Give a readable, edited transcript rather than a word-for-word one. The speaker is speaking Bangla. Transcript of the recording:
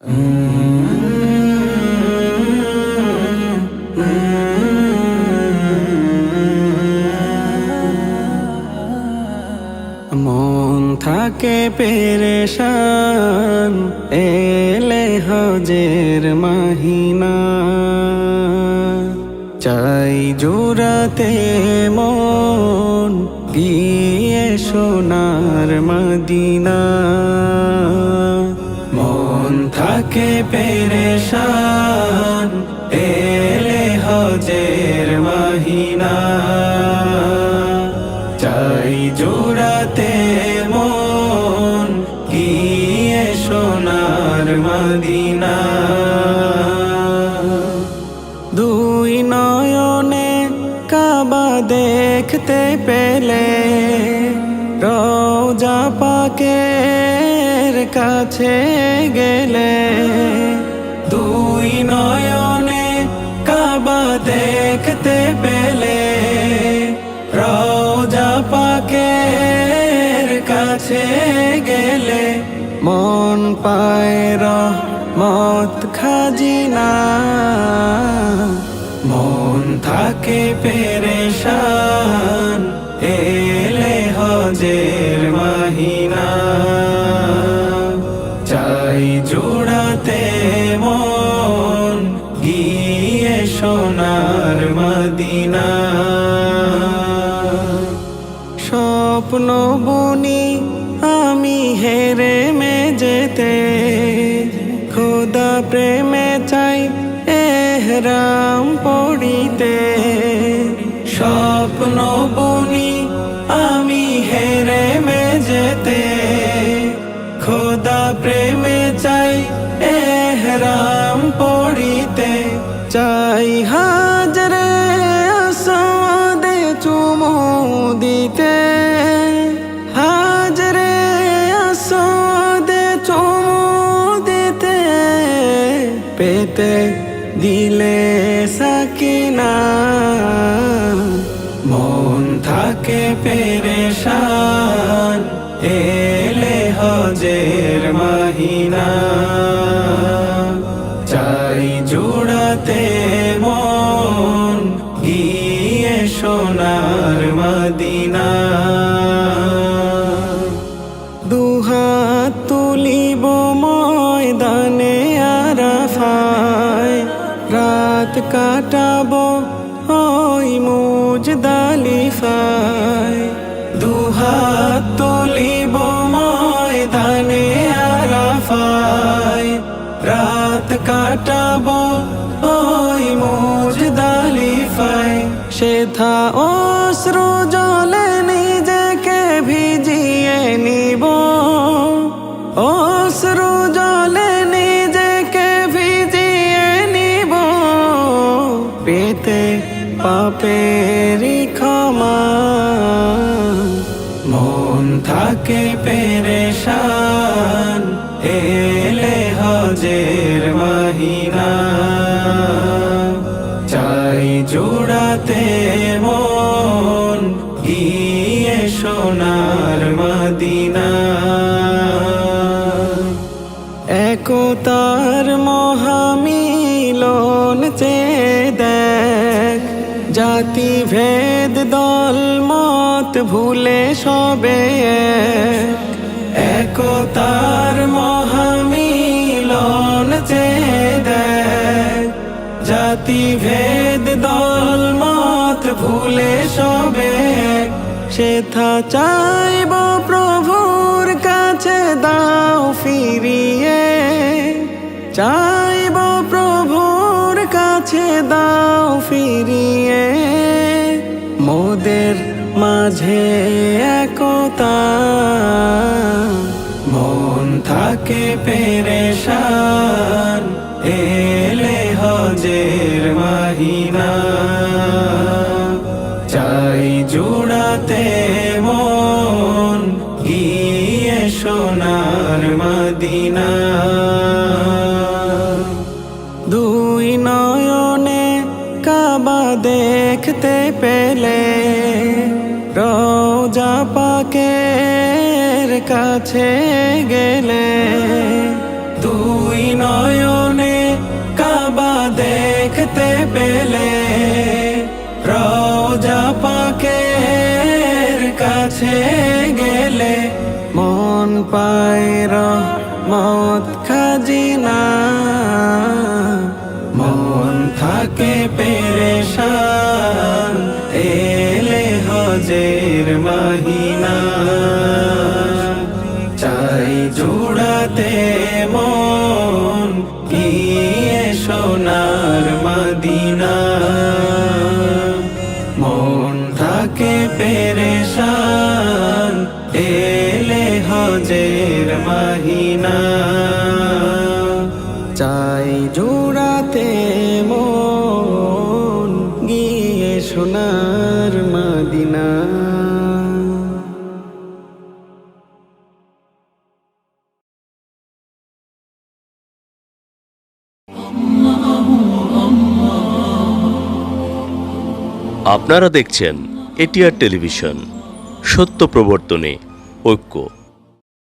মন থাকে পেরেশান এলে হজের মাহিনা, চাই জোড়াতে মন গিয়ে সোনার মদিনা। মন থাকে পেরেশান এলে হজের মাহিনা, চাই জোড়াতে মন গিয়ে সোনার মদিনা। দুই নয়নে কাবা দেখতে পেলে রওজা পাকের কাছে গেলে, দুই নয়নে কাবা দেখতে পেলে রওজা পাকের কাছে গেলে, মন পায় রহমত খাজিনা। মন থাকে পেরেশান এলে হজের মাহিনা, চাই জোড়াতে মন গিয়ে সোনার মদিনা। স্বপ্ন বুনি আমি হেরে মেজেতে, খোদা প্রেমে চাই এহরাম পড়িতে। স্বপ্ন বুনি আমি হেরে মেজেতে, খোদা প্রেমে চাই এহরাম পড়িতে। চাই হাজরে আসওয়াদে চুমু দিতে, হাজরে আসওয়াদে চুমু দিতে, পেতে দিলে সাকিনা। মন থাকে পেরেশান এলে হজের মাহিনা, চাই জোড়াতে মন গিয়ে সোনার মদিনা। দুহাত তুলিব ময়দানে আরাফায়, রাত কাটাবো ওই মুজদালিফায়। দুহাত তুলিব ময়দানে আরাফায়, রাত কাটাবো ওই মুজদালিফায়। সেথা অশ্রু জলে নিজেকে ভিজিয়ে নিব, অশ্রু জলে নিজেকে ভিজিয়ে নিব, পেতে পাপেরি ক্ষমা। মন থাকে পেরেশান এলে হজের মাহিনা, চাই জোড়াতে মন গিয়ে সোনার মদিনা। একতার মহামিলন চেয়ে দেখ, জাতি ভেদ দল মত ভুলে সবে এক। একতার মহামিলন চেয়ে দেখ, জাতি ভেদ দল মত ভুলে সবে এক। সেথা চাইব প্রভুর কাছে দাও ফিরিয়ে, চাইব প্রভুর কাছে দাও ফিরিয়ে। মোদের মাঝে একতা, মন থাকে পেরেশান এলে হজের মাহিনা, চাই জোড়াতে মন গিয়ে সোনার মদিনা। দুই নয়নে কাবা দেখতে পেলে রওজা পাকের কাছে গেলে, দুই নয়নে পেলে, রওজা পাকের কাছে গেলে মন পায় রহমত খাজিনা, মন থাকে পেরেশান এলে হজের মহিনা। চাই জুড়াতে মন গিয়ে সোনার মদিনা, মন থাকে পেরেশান এলে হজের মহিনা। চাই জোড়াতে মন গিয়ে সোনার মদিনা। আপনারা দেখছেন এটিআর টেলিভিশন, সত্য প্রবর্তনে ঐক্য।